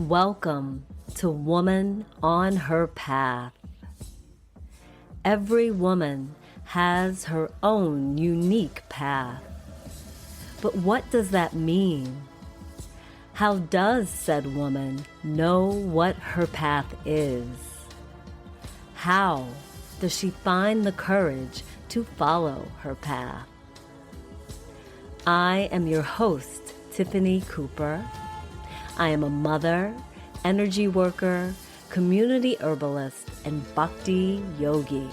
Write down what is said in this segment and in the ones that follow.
Welcome to Woman on Her Path. Every woman has her own unique path. But what does that mean? How does said woman know what her path is? How does she find the courage to follow her path? I am your host, Tiffany Cooper. I am a mother, energy worker, community herbalist, and bhakti yogi.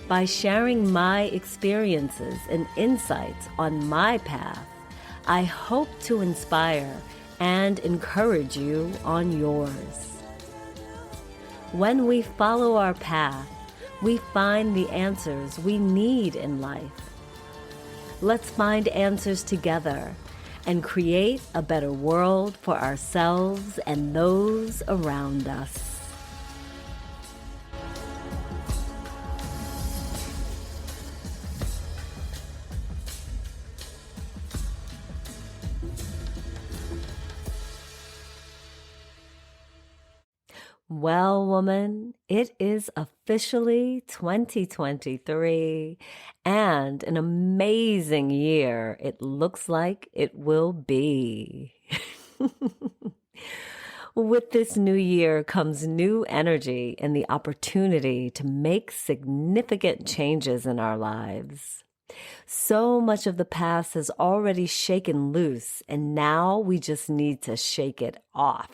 By sharing my experiences and insights on my path, I hope to inspire and encourage you on yours. When we follow our path, we find the answers we need in life. Let's find answers together and create a better world for ourselves and those around us. Well, woman, it is officially 2023 and an amazing year it looks like it will be. With this new year comes new energy and the opportunity to make significant changes in our lives. So much of the past has already shaken loose, and now we just need to shake it off.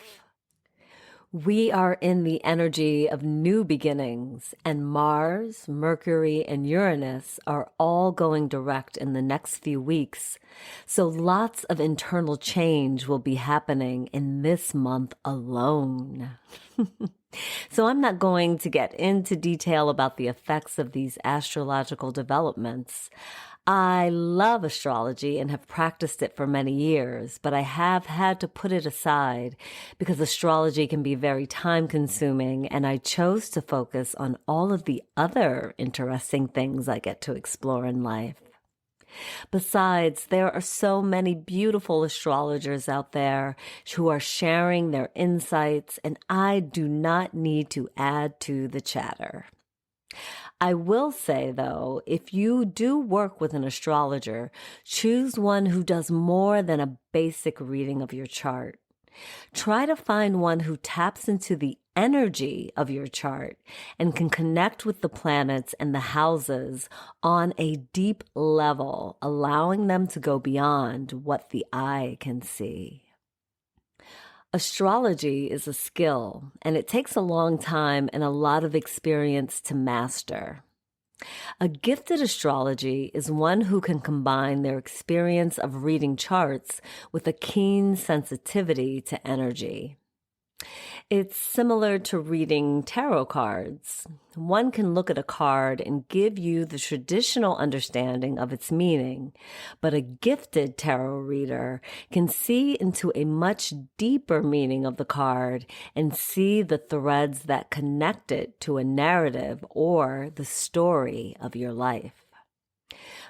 We are in the energy of new beginnings, and Mars, Mercury, and Uranus are all going direct in the next few weeks. So lots of internal change will be happening in this month alone. So I'm not going to get into detail about the effects of these astrological developments. I love astrology and have practiced it for many years, but I have had to put it aside because astrology can be very time-consuming, and I chose to focus on all of the other interesting things I get to explore in life. Besides, there are so many beautiful astrologers out there who are sharing their insights, and I do not need to add to the chatter. I will say, though, if you do work with an astrologer, choose one who does more than a basic reading of your chart. Try to find one who taps into the energy of your chart and can connect with the planets and the houses on a deep level, allowing them to go beyond what the eye can see. Astrology is a skill, and it takes a long time and a lot of experience to master. A gifted astrology is one who can combine their experience of reading charts with a keen sensitivity to energy. It's similar to reading tarot cards. One can look at a card and give you the traditional understanding of its meaning, but a gifted tarot reader can see into a much deeper meaning of the card and see the threads that connect it to a narrative or the story of your life.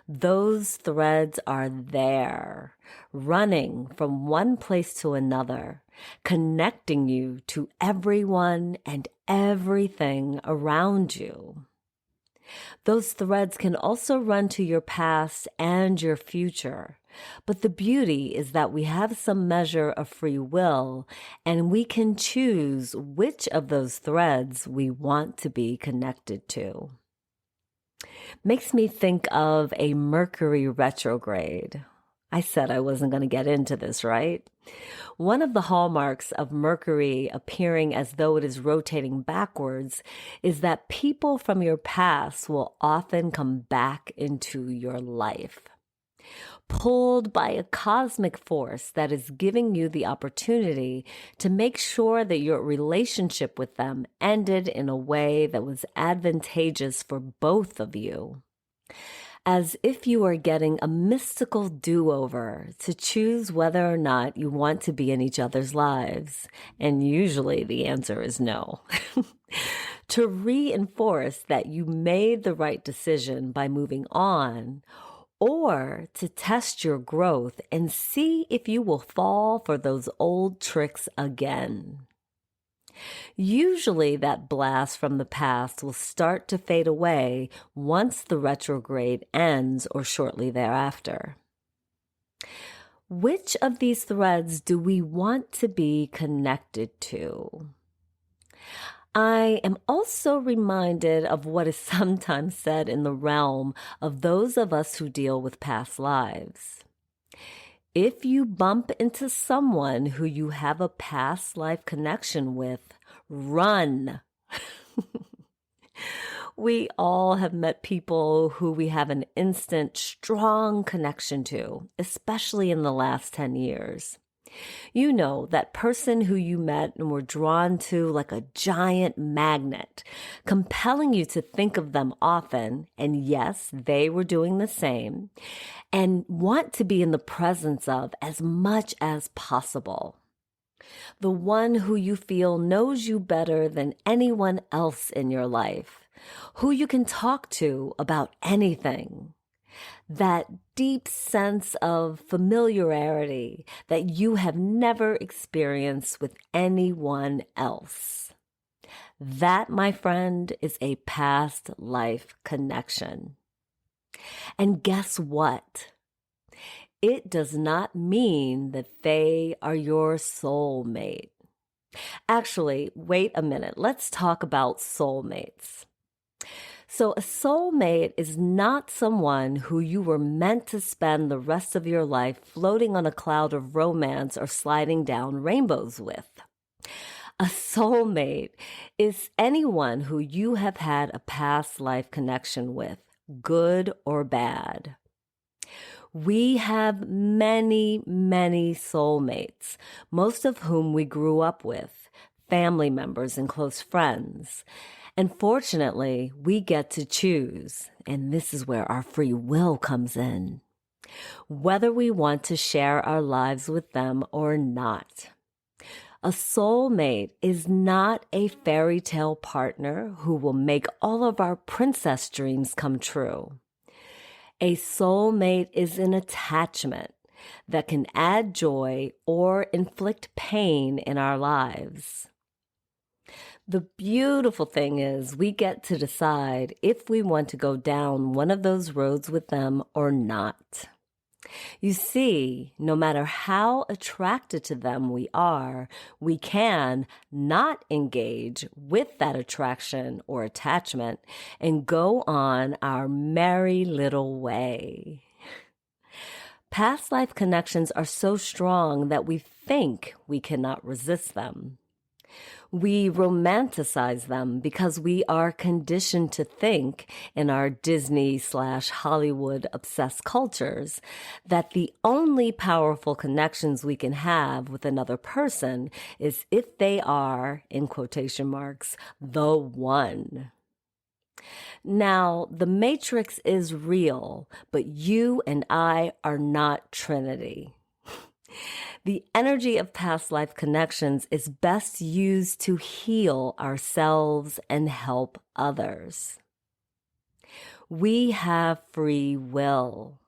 Those threads are there, running from one place to another, connecting you to everyone and everything around you. Those threads can also run to your past and your future, but the beauty is that we have some measure of free will, and we can choose which of those threads we want to be connected to. Makes me think of a Mercury retrograde. I said I wasn't going to get into this, right? One of the hallmarks of Mercury appearing as though it is rotating backwards is that people from your past will often come back into your life, pulled by a cosmic force that is giving you the opportunity to make sure that your relationship with them ended in a way that was advantageous for both of you. As if you are getting a mystical do-over to choose whether or not you want to be in each other's lives. And usually the answer is no. To reinforce that you made the right decision by moving on, or to test your growth and see if you will fall for those old tricks again. Usually that blast from the past will start to fade away once the retrograde ends or shortly thereafter. Which of these threads do we want to be connected to? I am also reminded of what is sometimes said in the realm of those of us who deal with past lives. If you bump into someone who you have a past life connection with, run. We all have met people who we have an instant, strong connection to, especially in the last 10 years. You know, that person who you met and were drawn to like a giant magnet, compelling you to think of them often, and yes, they were doing the same, and want to be in the presence of as much as possible. The one who you feel knows you better than anyone else in your life, who you can talk to about anything. That deep sense of familiarity that you have never experienced with anyone else. That, my friend, is a past life connection. And guess what? It does not mean that they are your soulmate. Actually, wait a minute. Let's talk about soulmates. So a soulmate is not someone who you were meant to spend the rest of your life floating on a cloud of romance or sliding down rainbows with. A soulmate is anyone who you have had a past life connection with, good or bad. We have many, many soulmates, most of whom we grew up with, family members and close friends. And fortunately, we get to choose, and this is where our free will comes in, whether we want to share our lives with them or not. A soulmate is not a fairy tale partner who will make all of our princess dreams come true. A soulmate is an attachment that can add joy or inflict pain in our lives. The beautiful thing is we get to decide if we want to go down one of those roads with them or not. You see, no matter how attracted to them we are, we can not engage with that attraction or attachment and go on our merry little way. Past life connections are so strong that we think we cannot resist them. We romanticize them because we are conditioned to think in our Disney/Hollywood obsessed cultures that the only powerful connections we can have with another person is if they are, in quotation marks, the one. Now, the Matrix is real, but you and I are not Trinity. The energy of past life connections is best used to heal ourselves and help others. We have free will.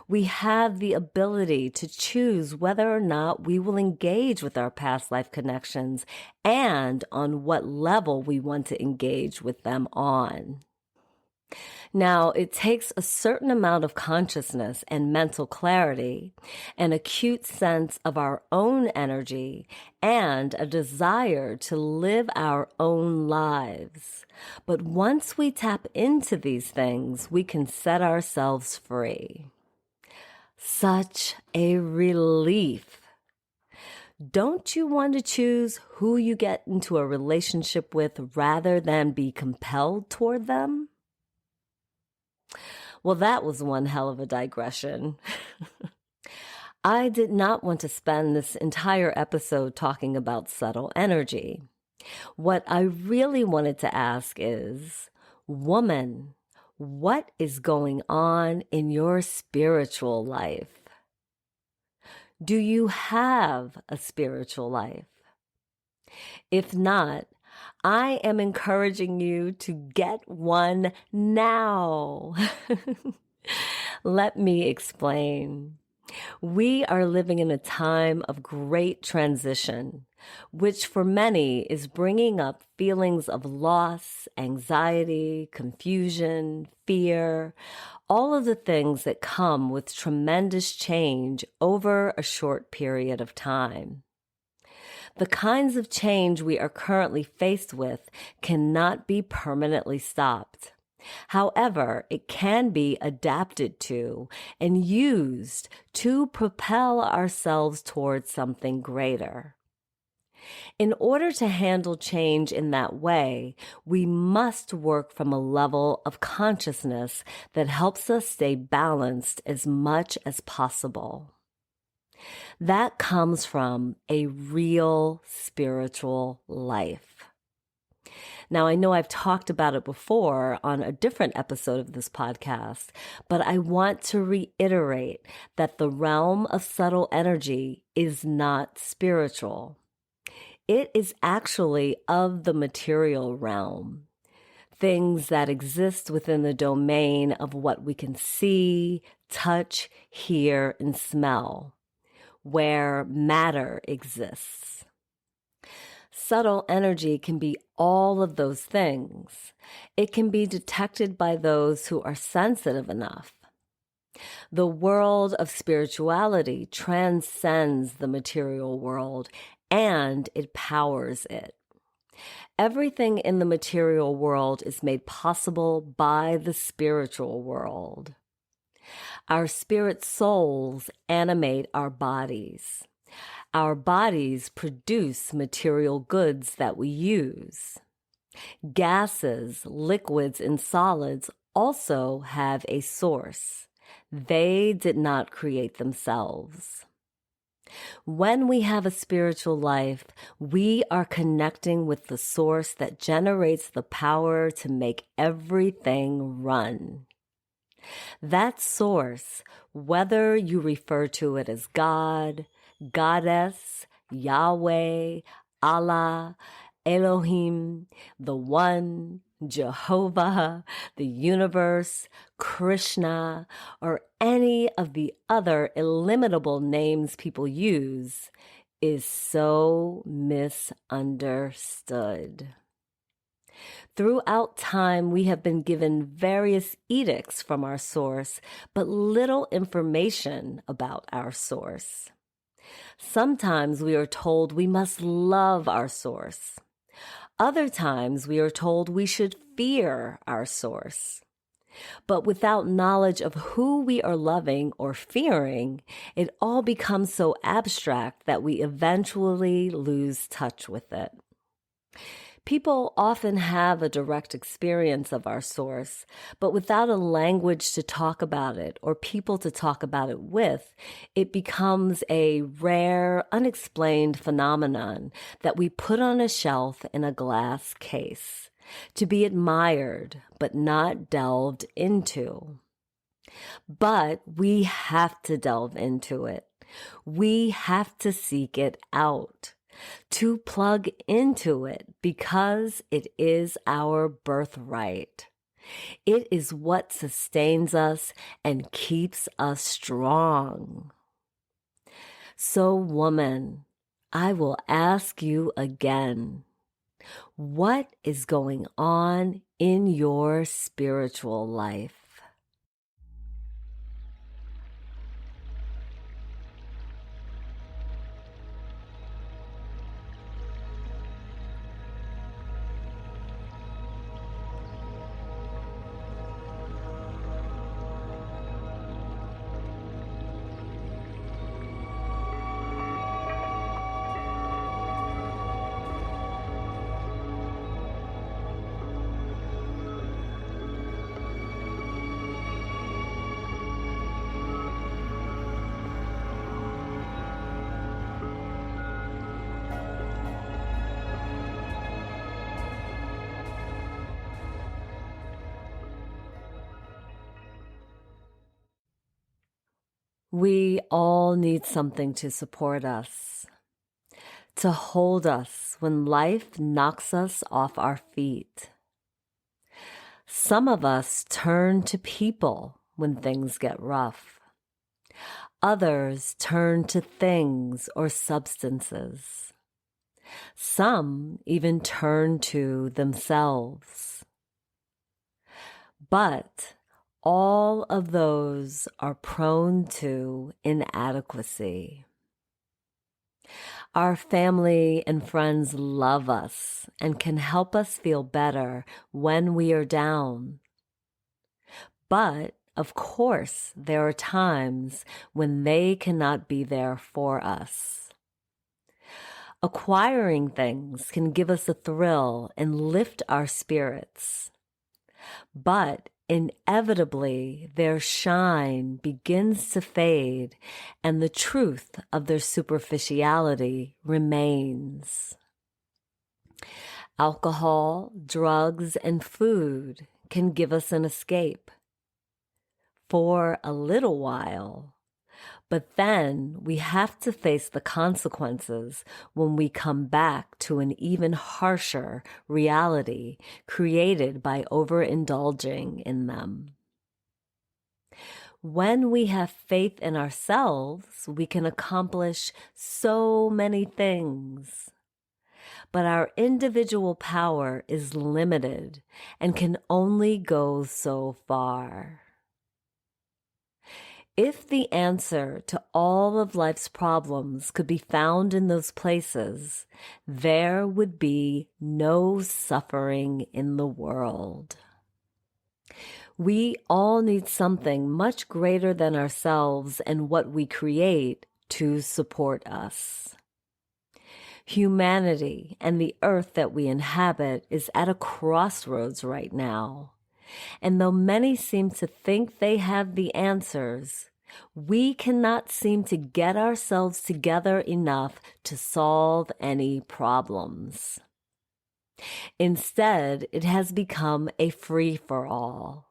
We have the ability to choose whether or not we will engage with our past life connections and on what level we want to engage with them on. Now, it takes a certain amount of consciousness and mental clarity, an acute sense of our own energy, and a desire to live our own lives. But once we tap into these things, we can set ourselves free. Such a relief. Don't you want to choose who you get into a relationship with rather than be compelled toward them? Well, that was one hell of a digression. I did not want to spend this entire episode talking about subtle energy. What I really wanted to ask is, woman, what is going on in your spiritual life? Do you have a spiritual life? If not, I am encouraging you to get one now. Let me explain. We are living in a time of great transition, which for many is bringing up feelings of loss, anxiety, confusion, fear, all of the things that come with tremendous change over a short period of time. The kinds of change we are currently faced with cannot be permanently stopped. However, it can be adapted to and used to propel ourselves towards something greater. In order to handle change in that way, we must work from a level of consciousness that helps us stay balanced as much as possible. That comes from a real spiritual life. Now, I know I've talked about it before on a different episode of this podcast, but I want to reiterate that the realm of subtle energy is not spiritual. It is actually of the material realm. Things that exist within the domain of what we can see, touch, hear, and smell, where matter exists. Subtle energy can be all of those things. It can be detected by those who are sensitive enough. The world of spirituality transcends the material world and it powers it. Everything in the material world is made possible by the spiritual world. Our spirit souls animate our bodies. Our bodies produce material goods that we use. Gases, liquids, and solids also have a source. They did not create themselves. When we have a spiritual life, we are connecting with the source that generates the power to make everything run. That source, whether you refer to it as God, Goddess, Yahweh, Allah, Elohim, the One, Jehovah, the universe, Krishna, or any of the other illimitable names people use, is so misunderstood. Throughout time, we have been given various edicts from our source, but little information about our source. Sometimes we are told we must love our source. Other times we are told we should fear our source. But without knowledge of who we are loving or fearing, it all becomes so abstract that we eventually lose touch with it. People often have a direct experience of our source, but without a language to talk about it or people to talk about it with, it becomes a rare, unexplained phenomenon that we put on a shelf in a glass case, to be admired but not delved into. But we have to delve into it. We have to seek it out, to plug into it, because it is our birthright. It is what sustains us and keeps us strong. So, woman, I will ask you again, what is going on in your spiritual life? We all need something to support us, to hold us when life knocks us off our feet. Some of us turn to people when things get rough. Others turn to things or substances. Some even turn to themselves. But all of those are prone to inadequacy. Our family and friends love us and can help us feel better when we are down. But, of course, there are times when they cannot be there for us. Acquiring things can give us a thrill and lift our spirits. But inevitably, their shine begins to fade and the truth of their superficiality remains. Alcohol, drugs, and food can give us an escape for a little while, but then we have to face the consequences when we come back to an even harsher reality created by overindulging in them. When we have faith in ourselves, we can accomplish so many things. But our individual power is limited and can only go so far. If the answer to all of life's problems could be found in those places, there would be no suffering in the world. We all need something much greater than ourselves and what we create to support us. Humanity and the earth that we inhabit is at a crossroads right now. And though many seem to think they have the answers, we cannot seem to get ourselves together enough to solve any problems. Instead, it has become a free-for-all.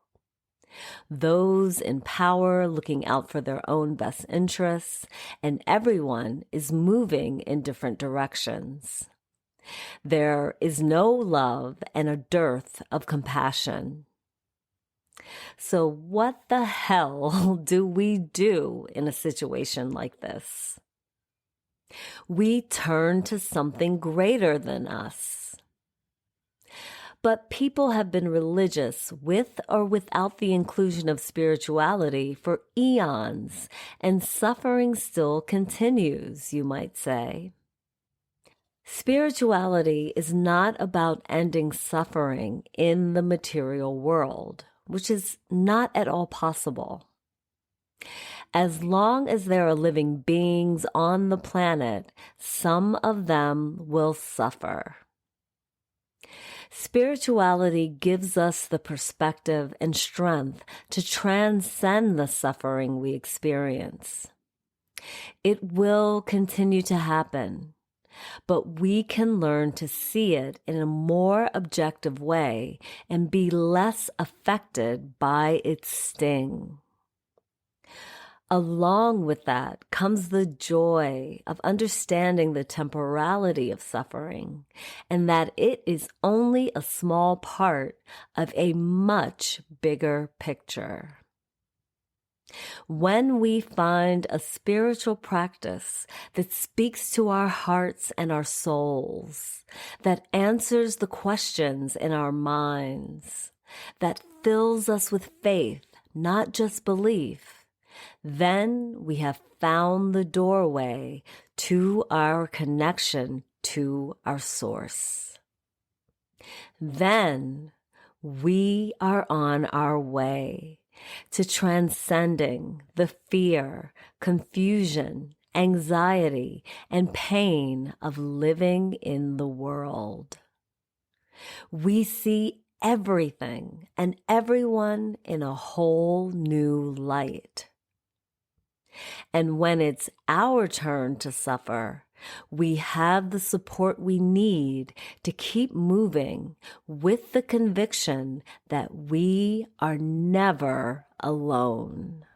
Those in power looking out for their own best interests, and everyone is moving in different directions. There is no love and a dearth of compassion. So what the hell do we do in a situation like this? We turn to something greater than us. But people have been religious with or without the inclusion of spirituality for eons, and suffering still continues, you might say. Spirituality is not about ending suffering in the material world, which is not at all possible. As long as there are living beings on the planet, some of them will suffer. Spirituality gives us the perspective and strength to transcend the suffering we experience. It will continue to happen, but we can learn to see it in a more objective way and be less affected by its sting. Along with that comes the joy of understanding the temporality of suffering and that it is only a small part of a much bigger picture. When we find a spiritual practice that speaks to our hearts and our souls, that answers the questions in our minds, that fills us with faith, not just belief, then we have found the doorway to our connection to our source. Then we are on our way to transcending the fear, confusion, anxiety, and pain of living in the world. We see everything and everyone in a whole new light. And when it's our turn to suffer, we have the support we need to keep moving with the conviction that we are never alone.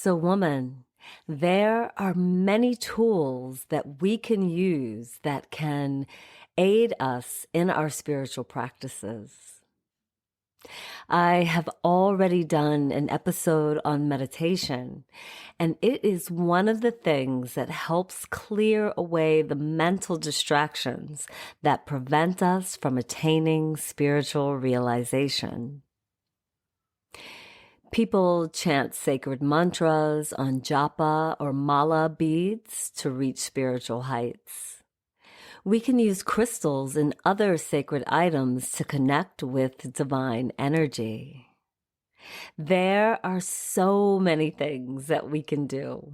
So, woman, there are many tools that we can use that can aid us in our spiritual practices. I have already done an episode on meditation, and it is one of the things that helps clear away the mental distractions that prevent us from attaining spiritual realization. People chant sacred mantras on japa or mala beads to reach spiritual heights. We can use crystals and other sacred items to connect with divine energy. There are so many things that we can do.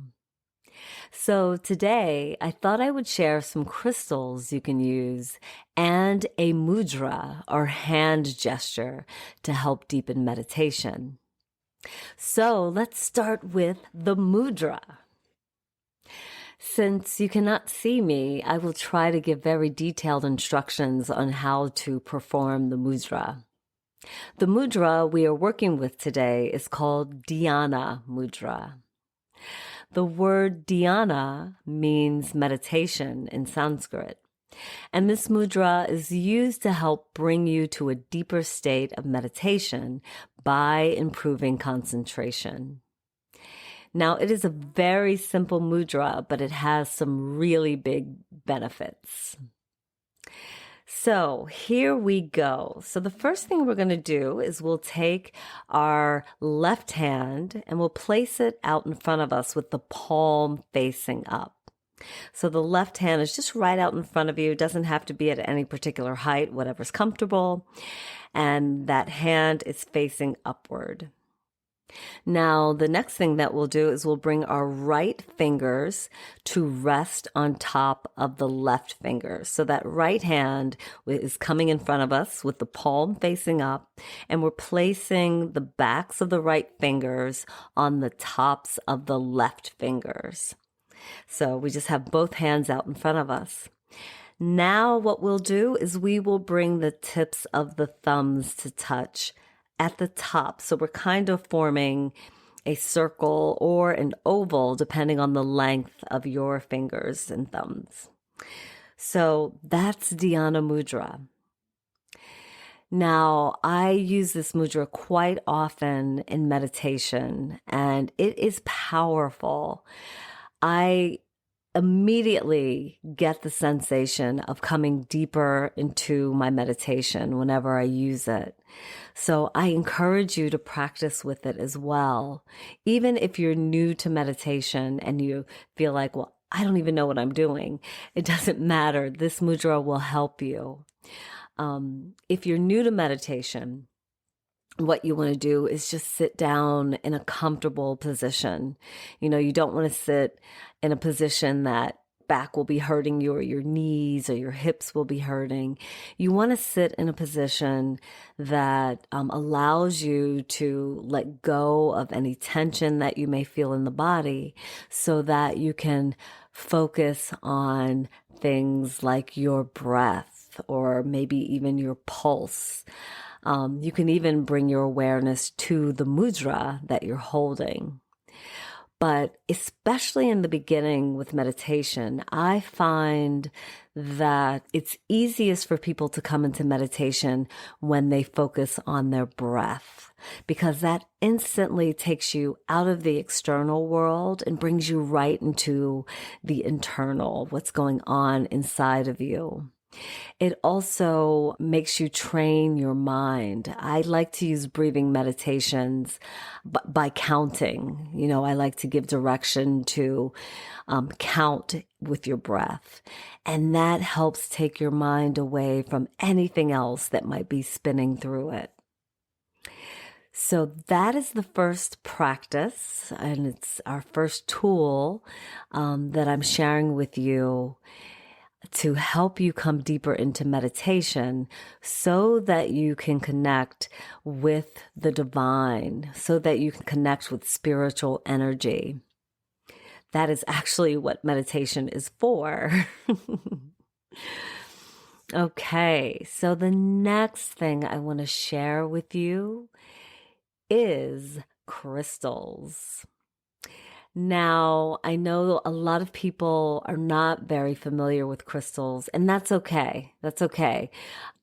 So today, I thought I would share some crystals you can use and a mudra or hand gesture to help deepen meditation. So let's start with the mudra. Since you cannot see me, I will try to give very detailed instructions on how to perform the mudra. The mudra we are working with today is called Dhyana mudra. The word dhyana means meditation in Sanskrit. And this mudra is used to help bring you to a deeper state of meditation by improving concentration. Now, it is a very simple mudra, but it has some really big benefits. So here we go. So the first thing we're going to do is we'll take our left hand and we'll place it out in front of us with the palm facing up. So the left hand is just right out in front of you. It doesn't have to be at any particular height, whatever's comfortable. And that hand is facing upward. Now, the next thing that we'll do is we'll bring our right fingers to rest on top of the left finger. So that right hand is coming in front of us with the palm facing up, and we're placing the backs of the right fingers on the tops of the left fingers. So we just have both hands out in front of us. Now what we'll do is we will bring the tips of the thumbs to touch at the top. So we're kind of forming a circle or an oval depending on the length of your fingers and thumbs. So that's Dhyana mudra. Now, I use this mudra quite often in meditation, and it is powerful. I immediately get the sensation of coming deeper into my meditation whenever I use it. So I encourage you to practice with it as well. Even if you're new to meditation and you feel like, well, I don't even know what I'm doing. It doesn't matter. This mudra will help you. If you're new to meditation, what you want to do is just sit down in a comfortable position. You know, you don't want to sit in a position that back will be hurting you or your knees or your hips will be hurting. You want to sit in a position that allows you to let go of any tension that you may feel in the body so that you can focus on things like your breath or maybe even your pulse. You can even bring your awareness to the mudra that you're holding. But especially in the beginning with meditation, I find that it's easiest for people to come into meditation when they focus on their breath, because that instantly takes you out of the external world and brings you right into the internal, what's going on inside of you. It also makes you train your mind. I like to use breathing meditations by counting. You know, I like to give direction to count with your breath. And that helps take your mind away from anything else that might be spinning through it. So that is the first practice, and it's our first tool that I'm sharing with you to help you come deeper into meditation so that you can connect with the divine, so that you can connect with spiritual energy. That is actually what meditation is for. Okay, so the next thing I want to share with you is crystals. Now, I know a lot of people are not very familiar with crystals, and that's okay. That's okay.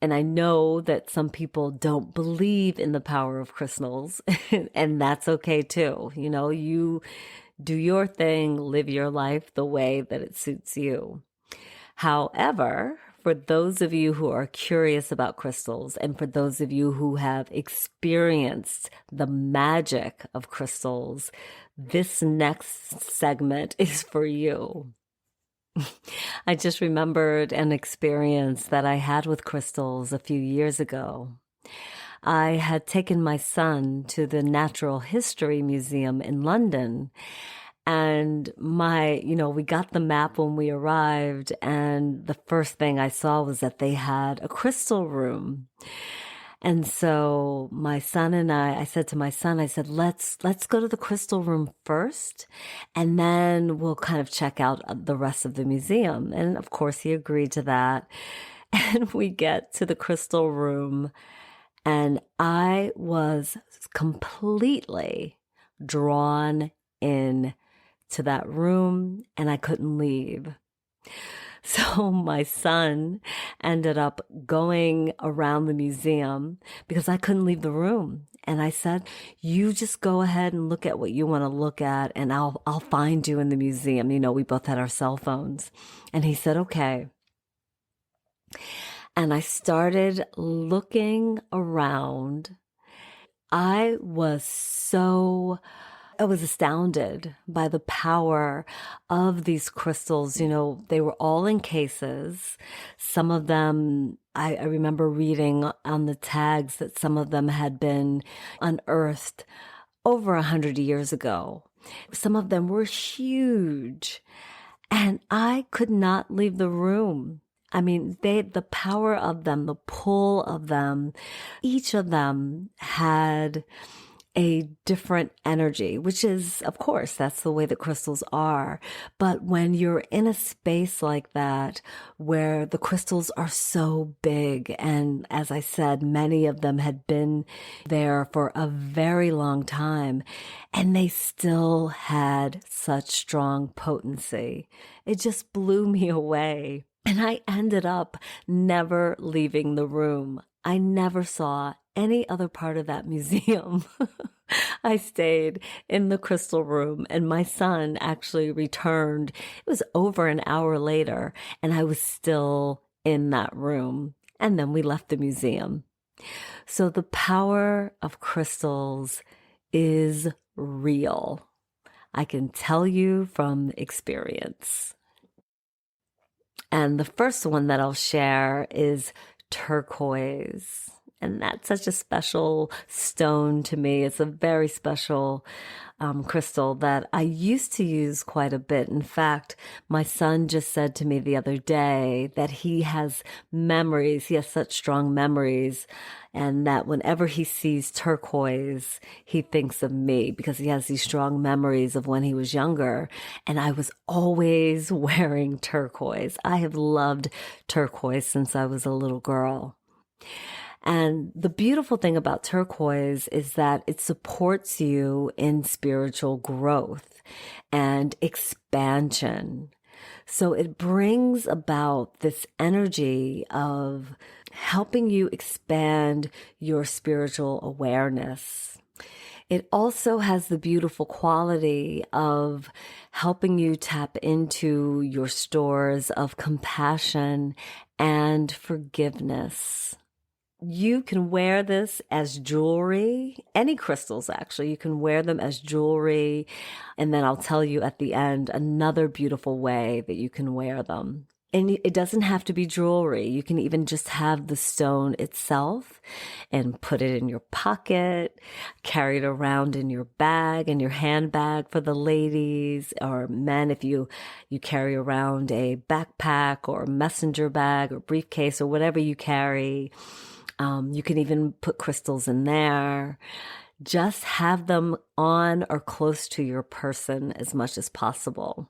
And I know that some people don't believe in the power of crystals, and that's okay too. You do your thing, live your life the way that it suits you. However, for those of you who are curious about crystals, and for those of you who have experienced the magic of crystals, this next segment is for you. I just remembered an experience that I had with crystals a few years ago. I had taken my son to the Natural History Museum in London. And we got the map when we arrived, and the first thing I saw was that they had a crystal room. And so my son and I said to my son, I said, let's go to the crystal room first, and then we'll kind of check out the rest of the museum. And of course he agreed to that. And we get to the crystal room, and I was completely drawn in to that room, and I couldn't leave. So my son ended up going around the museum because I couldn't leave the room. And I said, you just go ahead and look at what you want to look at, and I'll find you in the museum. We both had our cell phones. And he said, okay. And I started looking around. I was astounded by the power of these crystals. They were all in cases. Some of them, I remember reading on the tags that some of them had been unearthed over 100 years ago. Some of them were huge, and I could not leave the room. I mean, the power of them, the pull of them, each of them had a different energy, which is, of course, that's the way that crystals are. But when you're in a space like that, where the crystals are so big, and as I said, many of them had been there for a very long time, and they still had such strong potency, it just blew me away. And I ended up never leaving the room. I never saw any other part of that museum. I stayed in the crystal room, and my son actually returned. It was over an hour later, and I was still in that room. And then we left the museum. So the power of crystals is real. I can tell you from experience. And the first one that I'll share is turquoise. And that's such a special stone to me. It's a very special crystal that I used to use quite a bit. In fact, my son just said to me the other day that he has memories. He has such strong memories, and that whenever he sees turquoise, he thinks of me because he has these strong memories of when he was younger. And I was always wearing turquoise. I have loved turquoise since I was a little girl. And the beautiful thing about turquoise is that it supports you in spiritual growth and expansion. So it brings about this energy of helping you expand your spiritual awareness. It also has the beautiful quality of helping you tap into your stores of compassion and forgiveness. You can wear this as jewelry, any crystals actually. You can wear them as jewelry. And then I'll tell you at the end another beautiful way that you can wear them. And it doesn't have to be jewelry. You can even just have the stone itself and put it in your pocket, carry it around in your bag, in your handbag for the ladies, or men if you carry around a backpack or messenger bag or briefcase or whatever you carry. You can even put crystals in there. Just have them on or close to your person as much as possible.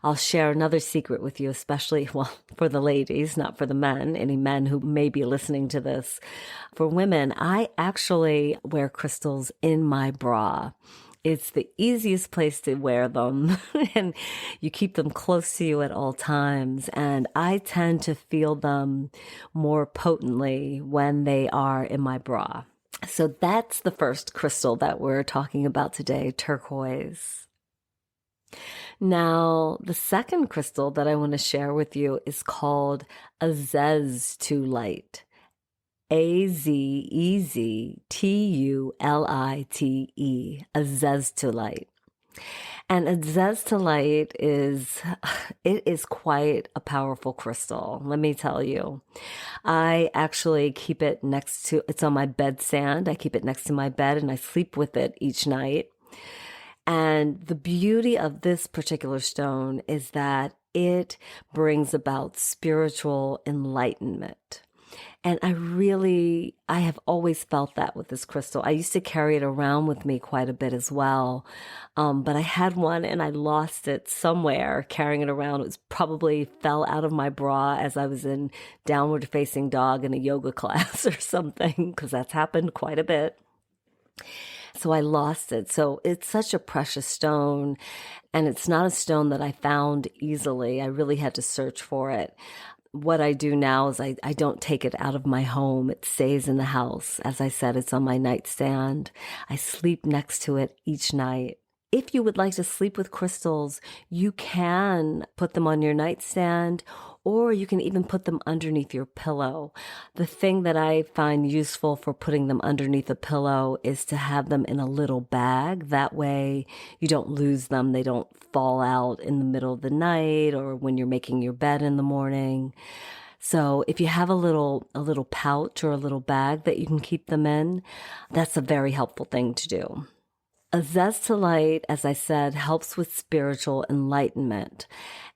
I'll share another secret with you, especially, for the ladies, not for the men, any men who may be listening to this. For women, I actually wear crystals in my bra. It's the easiest place to wear them and you keep them close to you at all times. And I tend to feel them more potently when they are in my bra. So that's the first crystal that we're talking about today, turquoise. Now, the second crystal that I want to share with you is called Azeztulite. Azeztulite, Azeztulite. And Azeztulite is quite a powerful crystal, let me tell you. I actually keep it it's on my bedstand. I keep it next to my bed and I sleep with it each night. And the beauty of this particular stone is that it brings about spiritual enlightenment. And I have always felt that with this crystal. I used to carry it around with me quite a bit as well. But I had one and I lost it somewhere carrying it around. It was probably fell out of my bra as I was in downward facing dog in a yoga class or something, because that's happened quite a bit. So I lost it. So it's such a precious stone, and it's not a stone that I found easily. I really had to search for it. What I do now is I don't take it out of my home. It stays in the house. As I said, it's on my nightstand. I sleep next to it each night. If you would like to sleep with crystals, you can put them on your nightstand, or you can even put them underneath your pillow. The thing that I find useful for putting them underneath a pillow is to have them in a little bag. That way you don't lose them. They don't fall out in the middle of the night or when you're making your bed in the morning. So if you have a little pouch or a little bag that you can keep them in, that's a very helpful thing to do. Azeztulite, as I said, helps with spiritual enlightenment.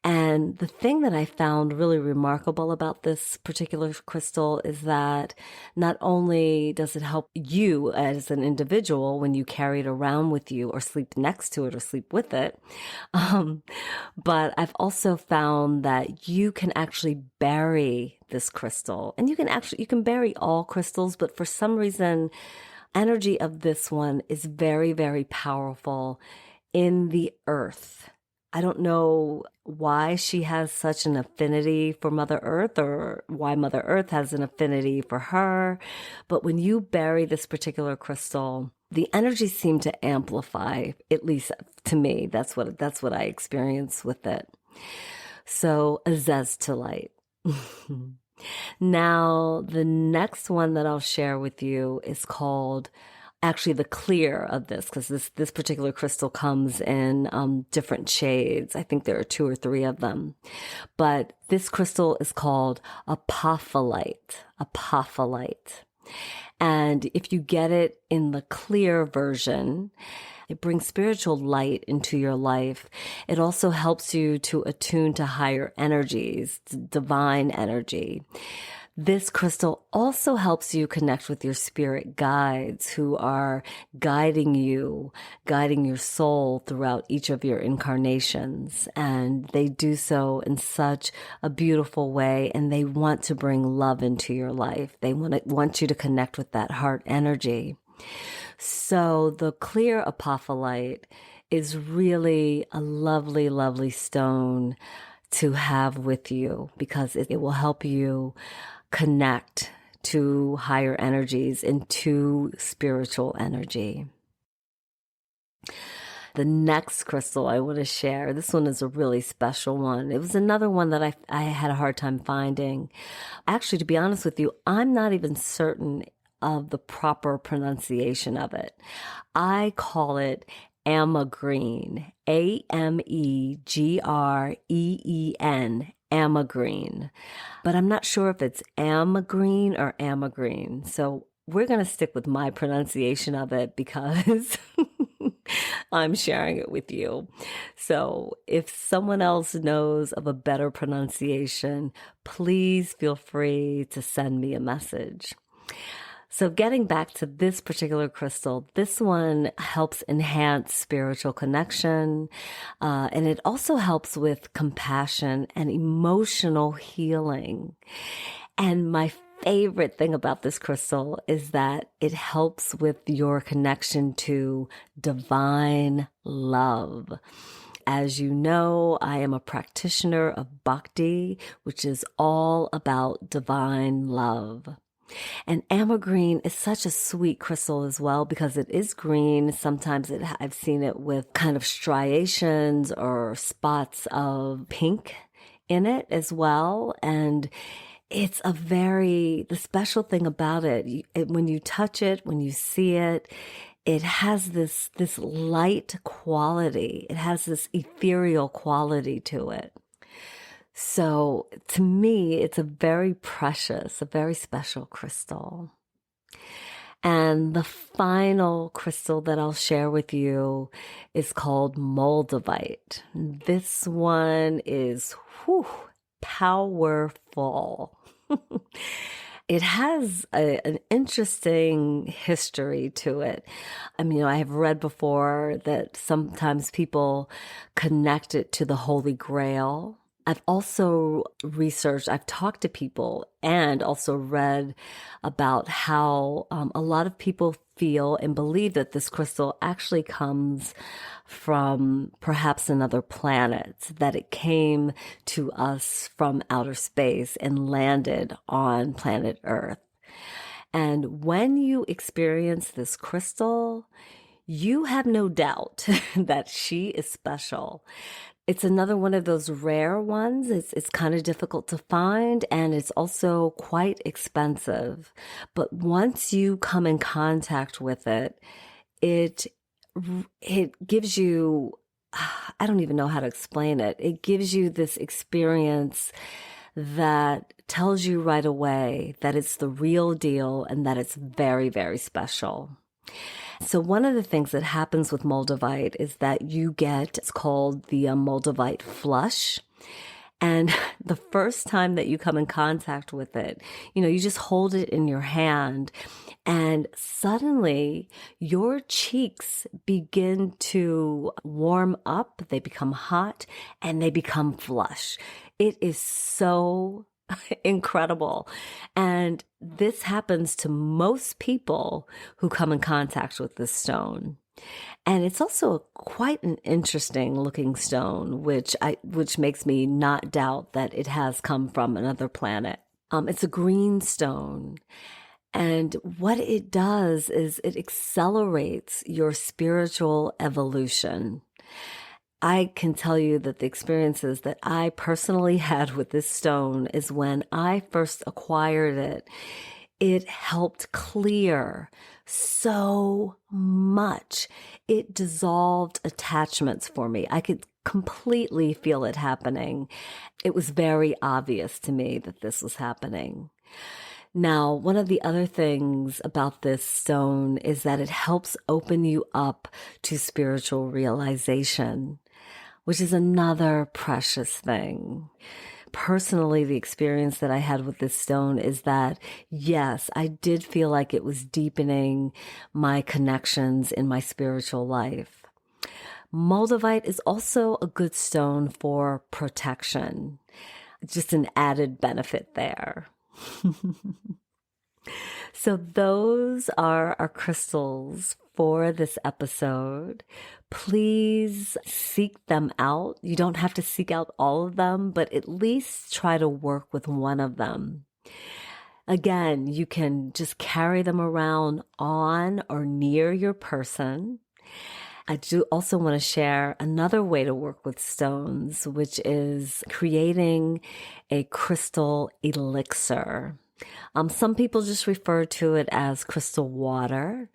And the thing that I found really remarkable about this particular crystal is that not only does it help you as an individual when you carry it around with you or sleep next to it or sleep with it, but I've also found that you can actually bury this crystal. And you can bury all crystals, but for some reason, energy of this one is very, very powerful in the earth. I don't know why she has such an affinity for Mother Earth or why Mother Earth has an affinity for her. But when you bury this particular crystal, the energy seemed to amplify, at least to me. That's what I experience with it. So Azeztulite. Now, the next one that I'll share with you is called, actually the clear of this, because this particular crystal comes in different shades. I think there are 2 or 3 of them. But this crystal is called Apophyllite. Apophyllite. And if you get it in the clear version, it brings spiritual light into your life. It also helps you to attune to higher energies, divine energy. This crystal also helps you connect with your spirit guides who are guiding you, guiding your soul throughout each of your incarnations. And they do so in such a beautiful way, and they want to bring love into your life. They want you to connect with that heart energy. So the clear apophyllite is really a lovely, lovely stone to have with you because it will help you connect to higher energies and to spiritual energy. The next crystal I want to share, this one is a really special one. It was another one that I had a hard time finding. Actually, to be honest with you, I'm not even certain of the proper pronunciation of it. I call it Amegreen, Amegreen, Amegreen. But I'm not sure if it's Amegreen or Amegreen. So we're going to stick with my pronunciation of it because I'm sharing it with you. So if someone else knows of a better pronunciation, please feel free to send me a message. So getting back to this particular crystal, this one helps enhance spiritual connection, and it also helps with compassion and emotional healing. And my favorite thing about this crystal is that it helps with your connection to divine love. As you know, I am a practitioner of Bhakti, which is all about divine love. And Amegreen is such a sweet crystal as well because it is green. Sometimes I've seen it with kind of striations or spots of pink in it as well. And it's the special thing about when you touch it, when you see it, it has this light quality. It has this ethereal quality to it. So to me, it's a very precious, a very special crystal. And the final crystal that I'll share with you is called Moldavite. This one is powerful. It has an interesting history to it. I mean, I have read before that sometimes people connect it to the Holy Grail. I've also I've talked to people and also read about how a lot of people feel and believe that this crystal actually comes from perhaps another planet, that it came to us from outer space and landed on planet Earth. And when you experience this crystal, you have no doubt that she is special. It's another one of those rare ones. It's kind of difficult to find, and it's also quite expensive. But once you come in contact with it, it gives you, I don't even know how to explain it. It gives you this experience that tells you right away that it's the real deal and that it's very, very special. So one of the things that happens with Moldavite is that it's called the Moldavite flush. And the first time that you come in contact with it, you just hold it in your hand and suddenly your cheeks begin to warm up, they become hot, and they become flush. It is so incredible. And this happens to most people who come in contact with this stone. And it's also quite an interesting looking stone, which makes me not doubt that it has come from another planet. It's a green stone. And what it does is it accelerates your spiritual evolution. I can tell you that the experiences that I personally had with this stone is when I first acquired it, it helped clear so much. It dissolved attachments for me. I could completely feel it happening. It was very obvious to me that this was happening. Now, one of the other things about this stone is that it helps open you up to spiritual realization, which is another precious thing. Personally, the experience that I had with this stone is that, yes, I did feel like it was deepening my connections in my spiritual life. Moldavite is also a good stone for protection. Just an added benefit there. So those are our crystals for this episode. Please seek them out. You don't have to seek out all of them, but at least try to work with one of them. Again, you can just carry them around on or near your person. I do also want to share another way to work with stones, which is creating a crystal elixir. Some people just refer to it as crystal water.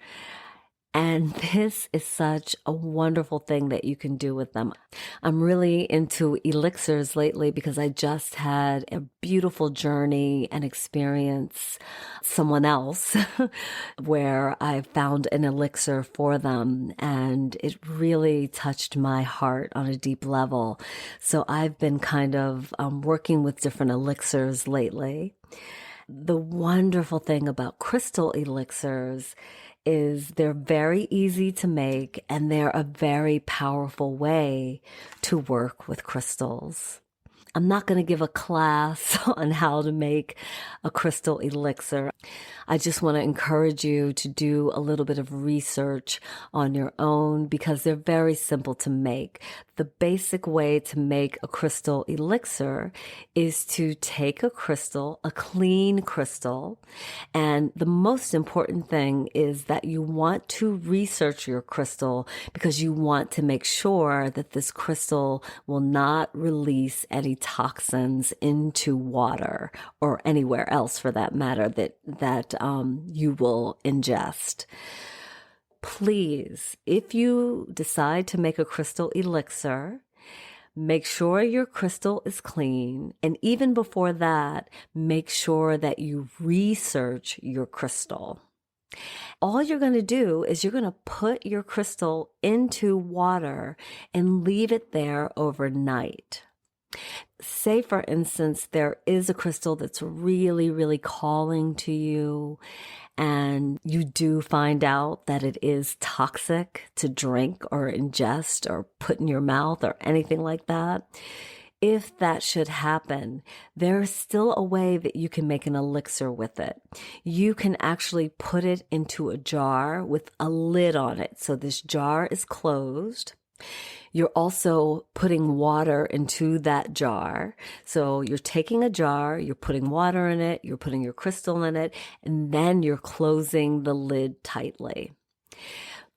And this is such a wonderful thing that you can do with them. I'm really into elixirs lately because I just had a beautiful journey and experience someone else where I found an elixir for them, and it really touched my heart on a deep level. So I've been kind of working with different elixirs lately. The wonderful thing about crystal elixirs is they're very easy to make, and they're a very powerful way to work with crystals. I'm not going to give a class on how to make a crystal elixir. I just want to encourage you to do a little bit of research on your own because they're very simple to make. The basic way to make a crystal elixir is to take a crystal, a clean crystal, and the most important thing is that you want to research your crystal because you want to make sure that this crystal will not release any toxins into water or anywhere else for that matter that you will ingest. Please, if you decide to make a crystal elixir, make sure your crystal is clean. And even before that, make sure that you research your crystal. All you're going to do is you're going to put your crystal into water and leave it there overnight. Say, for instance, there is a crystal that's really, really calling to you, and you do find out that it is toxic to drink or ingest or put in your mouth or anything like that. If that should happen, there's still a way that you can make an elixir with it. You can actually put it into a jar with a lid on it. So this jar is closed. You're also putting water into that jar. So you're taking a jar, you're putting water in it, you're putting your crystal in it, and then you're closing the lid tightly.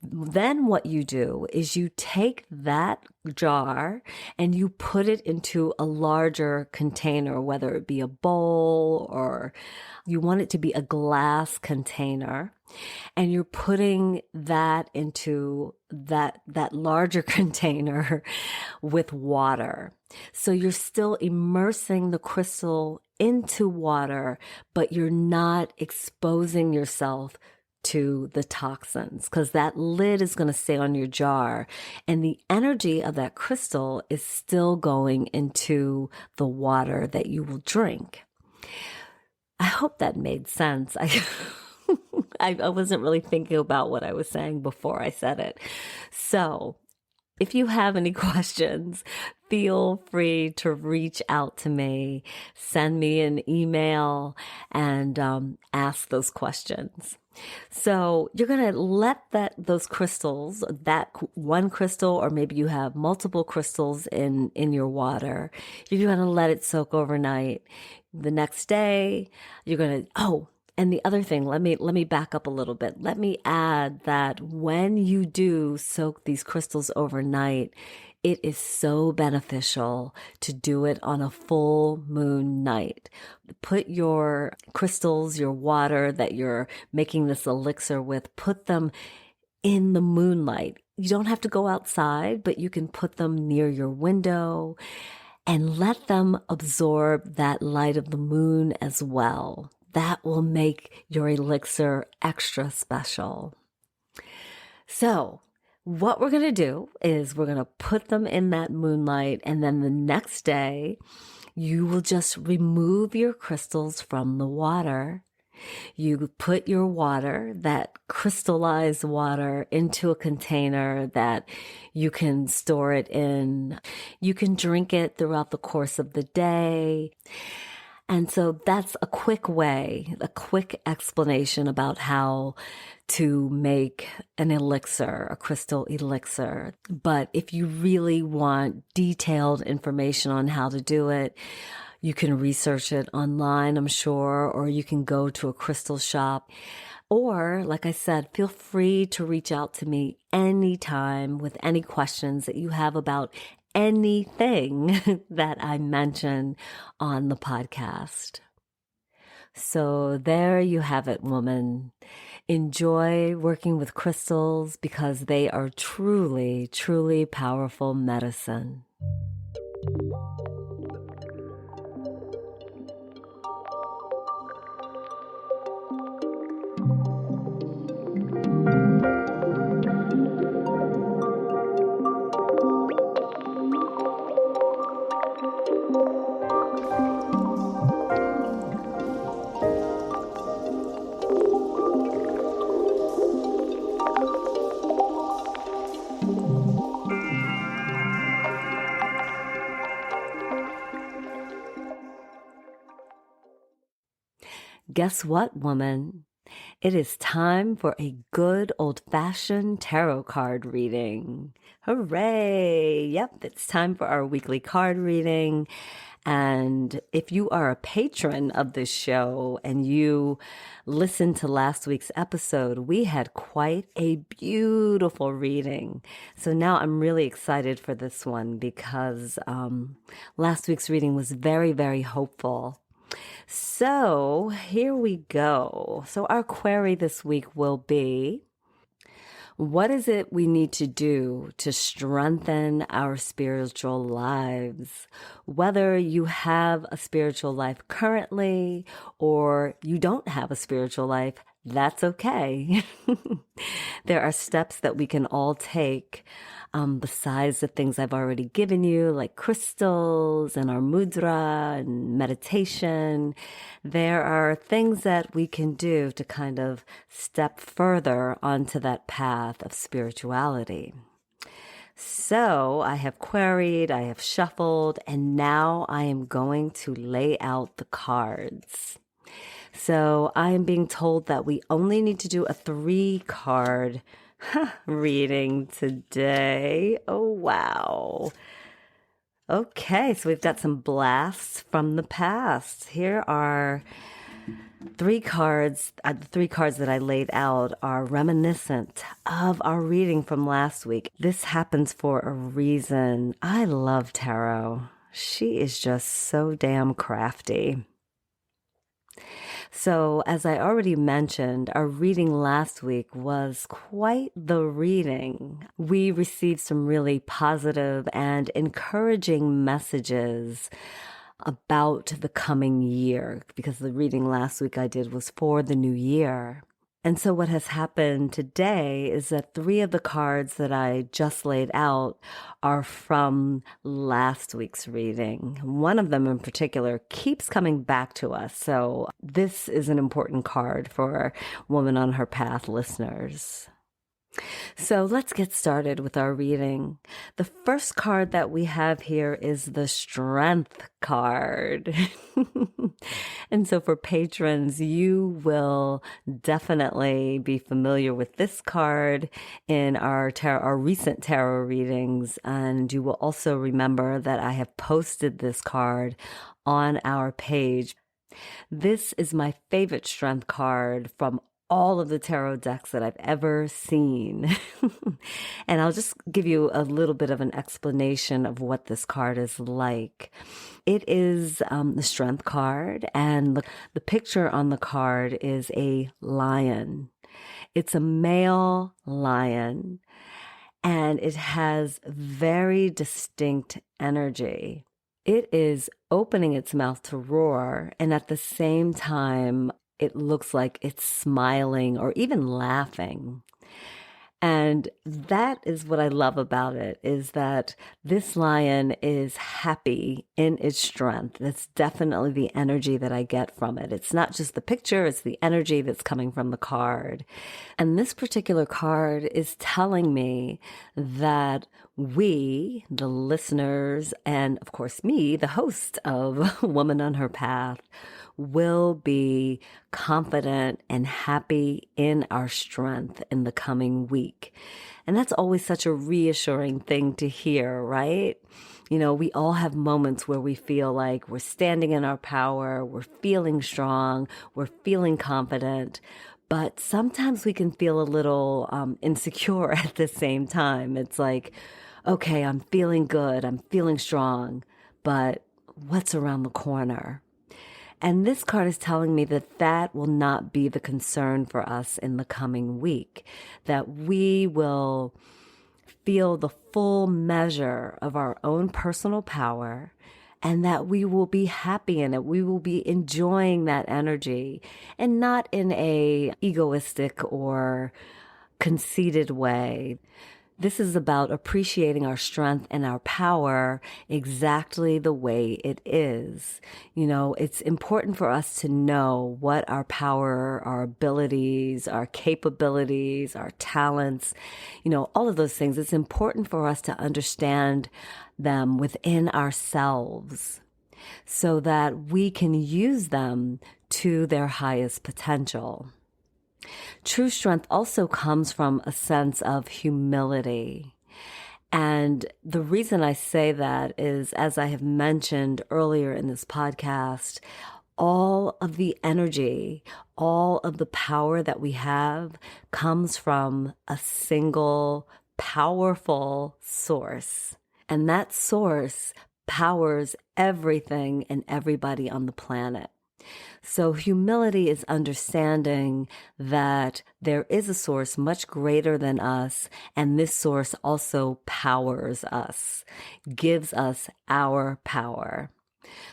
Then what you do is you take that jar and you put it into a larger container, whether it be a bowl or you want it to be a glass container, and you're putting that into that larger container with water. So you're still immersing the crystal into water, but you're not exposing yourself to the toxins because that lid is going to stay on your jar and the energy of that crystal is still going into the water that you will drink. I hope that made sense. I wasn't really thinking about what I was saying before I said it. So if you have any questions, feel free to reach out to me, send me an email, and ask those questions. So you're going to let those crystals, that one crystal, or maybe you have multiple crystals in your water, you're going to let it soak overnight. The next day, you're going to, and the other thing, let me back up a little bit. Let me add that when you do soak these crystals overnight, it is so beneficial to do it on a full moon night. Put your crystals, your water that you're making this elixir with, put them in the moonlight. You don't have to go outside, but you can put them near your window and let them absorb that light of the moon as well. That will make your elixir extra special. So what we're going to do is we're going to put them in that moonlight, and then the next day you will just remove your crystals from the water. You put your water, that crystallized water, into a container that you can store it in. You can drink it throughout the course of the day. And so that's a quick way, a quick explanation about how to make an elixir, a crystal elixir. But if you really want detailed information on how to do it, you can research it online, I'm sure, or you can go to a crystal shop. Or, like I said, feel free to reach out to me anytime with any questions that you have about anything that I mention on the podcast. So there you have it, woman. Enjoy working with crystals because they are truly, truly powerful medicine. Guess what, woman? It is time for a good old-fashioned tarot card reading. Hooray! Yep, it's time for our weekly card reading. And if you are a patron of this show and you listened to last week's episode, we had quite a beautiful reading. So now I'm really excited for this one because last week's reading was very, very hopeful. So here we go. So our query this week will be, what is it we need to do to strengthen our spiritual lives? Whether you have a spiritual life currently or you don't have a spiritual life, that's okay. There are steps that we can all take besides the things I've already given you, like crystals and our mudra and meditation. There are things that we can do to kind of step further onto that path of spirituality. So I have queried, I have shuffled, and now I am going to lay out the cards. So I am being told that we only need to do a 3-card reading today. Oh, wow. Okay, so we've got some blasts from the past. Here are 3 cards. The 3 cards that I laid out are reminiscent of our reading from last week. This happens for a reason. I love tarot. She is just so damn crafty. So, as I already mentioned, our reading last week was quite the reading. We received some really positive and encouraging messages about the coming year, because the reading last week I did was for the new year. And so what has happened today is that 3 of the cards that I just laid out are from last week's reading. One of them in particular keeps coming back to us. So this is an important card for Woman on Her Path listeners. So let's get started with our reading. The first card that we have here is the Strength card. And so for patrons, you will definitely be familiar with this card in our recent tarot readings. And you will also remember that I have posted this card on our page. This is my favorite Strength card from all of the tarot decks that I've ever seen. And I'll just give you a little bit of an explanation of what this card is like. It is the Strength card, and the picture on the card is a lion. It's a male lion, and it has very distinct energy. It is opening its mouth to roar, and at the same time, it looks like it's smiling or even laughing. And that is what I love about it, is that this lion is happy in its strength. That's definitely the energy that I get from it. It's not just the picture, it's the energy that's coming from the card. And this particular card is telling me that we, the listeners, and of course me, the host of Woman on Her Path, will be confident and happy in our strength in the coming week. And that's always such a reassuring thing to hear, right? You know, we all have moments where we feel like we're standing in our power, we're feeling strong, we're feeling confident, but sometimes we can feel a little insecure at the same time. It's like, okay, I'm feeling good, I'm feeling strong, but what's around the corner? And this card is telling me that that will not be the concern for us in the coming week, that we will feel the full measure of our own personal power, and that we will be happy in it. We will be enjoying that energy, and not in a egoistic or conceited way. This is about appreciating our strength and our power exactly the way it is. You know, it's important for us to know what our power, our abilities, our capabilities, our talents, you know, all of those things. It's important for us to understand them within ourselves. so that we can use them to their highest potential. True strength also comes from a sense of humility. And the reason I say that is, as I have mentioned earlier in this podcast, all of the energy, all of the power that we have comes from a single powerful source. And that source powers everything and everybody on the planet. So humility is understanding that there is a source much greater than us, and this source also powers us, gives us our power.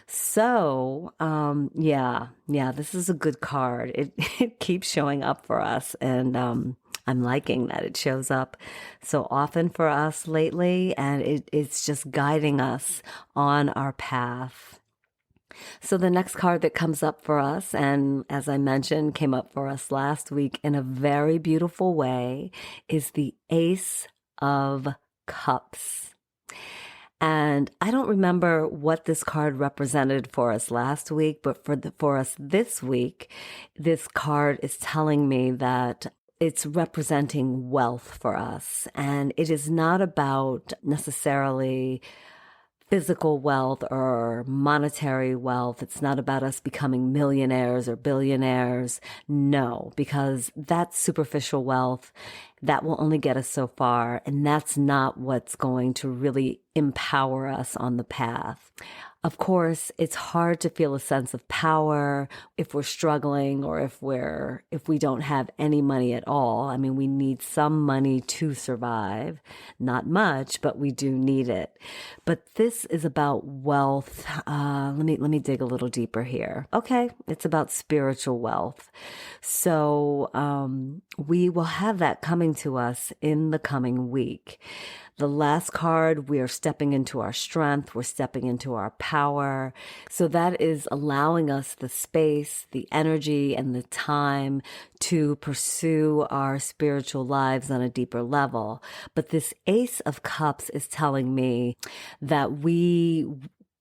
So, this is a good card. It keeps showing up for us, and I'm liking that it shows up so often for us lately, and it's just guiding us on our path. So the next card that comes up for us, and as I mentioned, came up for us last week in a very beautiful way, is the Ace of Cups. And I don't remember what this card represented for us last week, but for us this week, this card is telling me that it's representing wealth for us. And it is not about necessarily physical wealth or monetary wealth. It's not about us becoming millionaires or billionaires. No, because that's superficial wealth. That will only get us so far. And that's not what's going to really empower us on the path. Of course, it's hard to feel a sense of power if we're struggling or if we don't have any money at all. I mean, we need some money to survive. Not much, but we do need it. But this is about wealth. Let me dig a little deeper here. Okay, it's about spiritual wealth. So we will have that coming to us in the coming week. The last card, we are stepping into our strength. We're stepping into our power. So that is allowing us the space, the energy, and the time to pursue our spiritual lives on a deeper level. But this Ace of Cups is telling me that we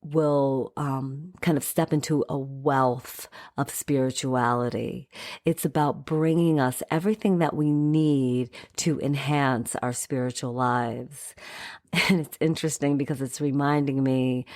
will kind of step into a wealth of spirituality. It's about bringing us everything that we need to enhance our spiritual lives. And it's interesting because it's reminding me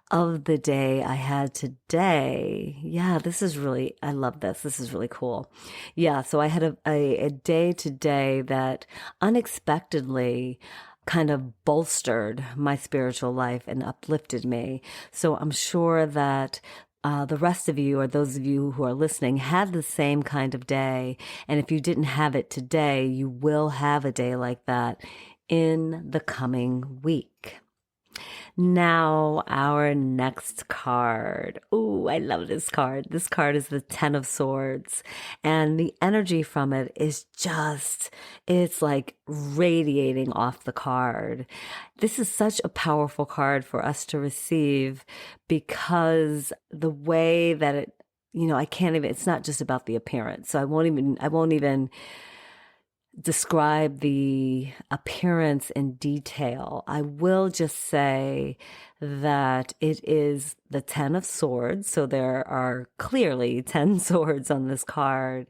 of the day I had today. Yeah, I love this. This is really cool. Yeah, so I had a day today that unexpectedly kind of bolstered my spiritual life and uplifted me. So I'm sure that the rest of you, or those of you who are listening, had the same kind of day. And if you didn't have it today, you will have a day like that in the coming week. Now, our next card. Ooh, I love this card. This card is the Ten of Swords. And the energy from it is it's like radiating off the card. This is such a powerful card for us to receive because the way that it's not just about the appearance. So I won't even describe the appearance in detail. I will just say that it is the Ten of Swords. So there are clearly 10 swords on this card.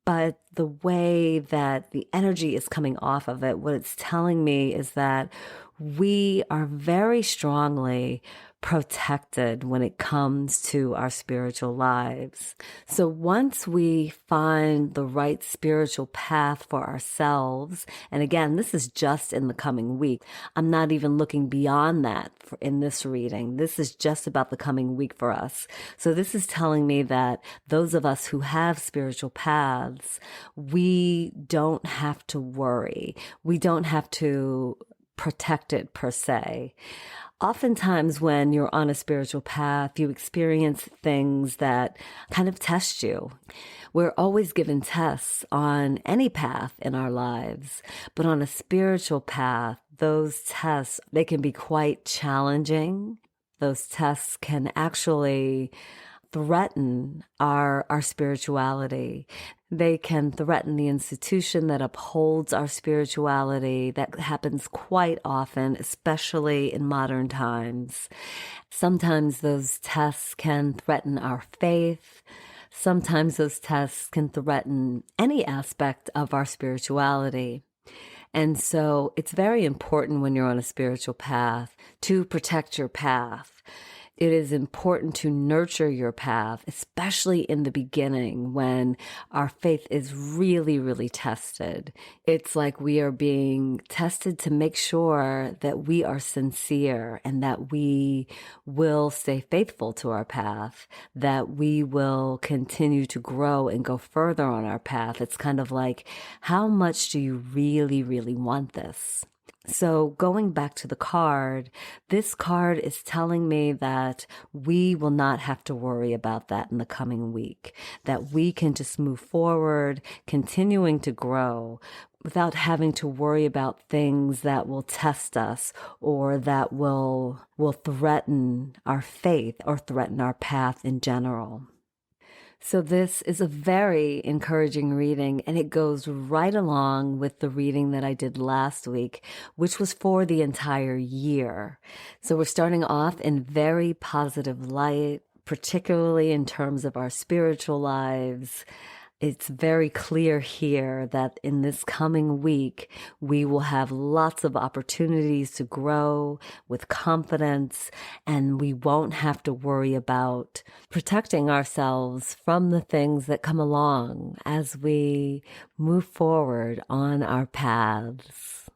But the way that the energy is coming off of it, what it's telling me is that we are very strongly protected when it comes to our spiritual lives. So once we find the right spiritual path for ourselves, and again, this is just in the coming week. I'm not even looking beyond that in this reading. This is just about the coming week for us. So this is telling me that those of us who have spiritual paths, we don't have to worry. We don't have to protect it per se. Oftentimes when you're on a spiritual path, you experience things that kind of test you. We're always given tests on any path in our lives, but on a spiritual path, those tests, they can be quite challenging. Those tests can actually threaten our spirituality. They can threaten the institution that upholds our spirituality. That happens quite often, especially in modern times. Sometimes those tests can threaten our faith. Sometimes those tests can threaten any aspect of our spirituality. And so it's very important when you're on a spiritual path to protect your path. It is important to nurture your path, especially in the beginning when our faith is really, really tested. It's like we are being tested to make sure that we are sincere and that we will stay faithful to our path, that we will continue to grow and go further on our path. It's kind of like, how much do you really, really want this? So going back to the card, this card is telling me that we will not have to worry about that in the coming week, that we can just move forward, continuing to grow without having to worry about things that will test us or that will threaten our faith or threaten our path in general. So this is a very encouraging reading, and it goes right along with the reading that I did last week, which was for the entire year. So we're starting off in very positive light, particularly in terms of our spiritual lives. It's very clear here that in this coming week, we will have lots of opportunities to grow with confidence, and we won't have to worry about protecting ourselves from the things that come along as we move forward on our paths.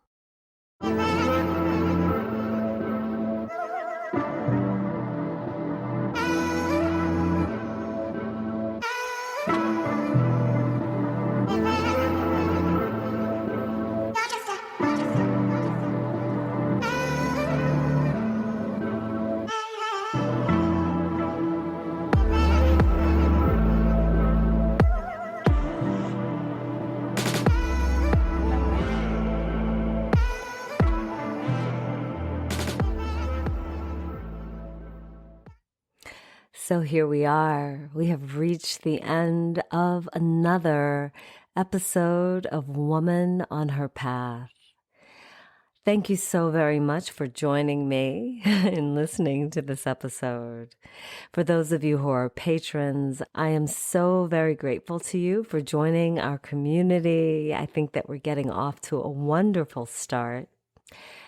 So here we are. We have reached the end of another episode of Woman on Her Path. Thank you so very much for joining me in listening to this episode. For those of you who are patrons, I am so very grateful to you for joining our community. I think that we're getting off to a wonderful start.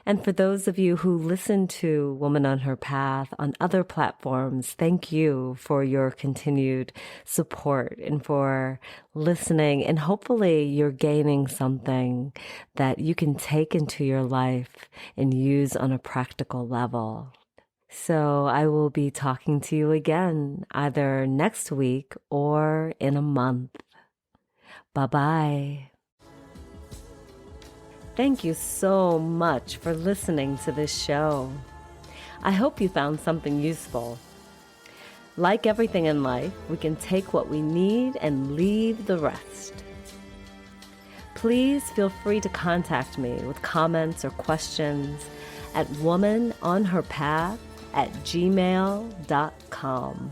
And for those of you who listen to Woman on Her Path on other platforms, thank you for your continued support and for listening. And hopefully you're gaining something that you can take into your life and use on a practical level. So I will be talking to you again either next week or in a month. Bye-bye. Thank you so much for listening to this show. I hope you found something useful. Like everything in life, we can take what we need and leave the rest. Please feel free to contact me with comments or questions at womanonherpath@gmail.com.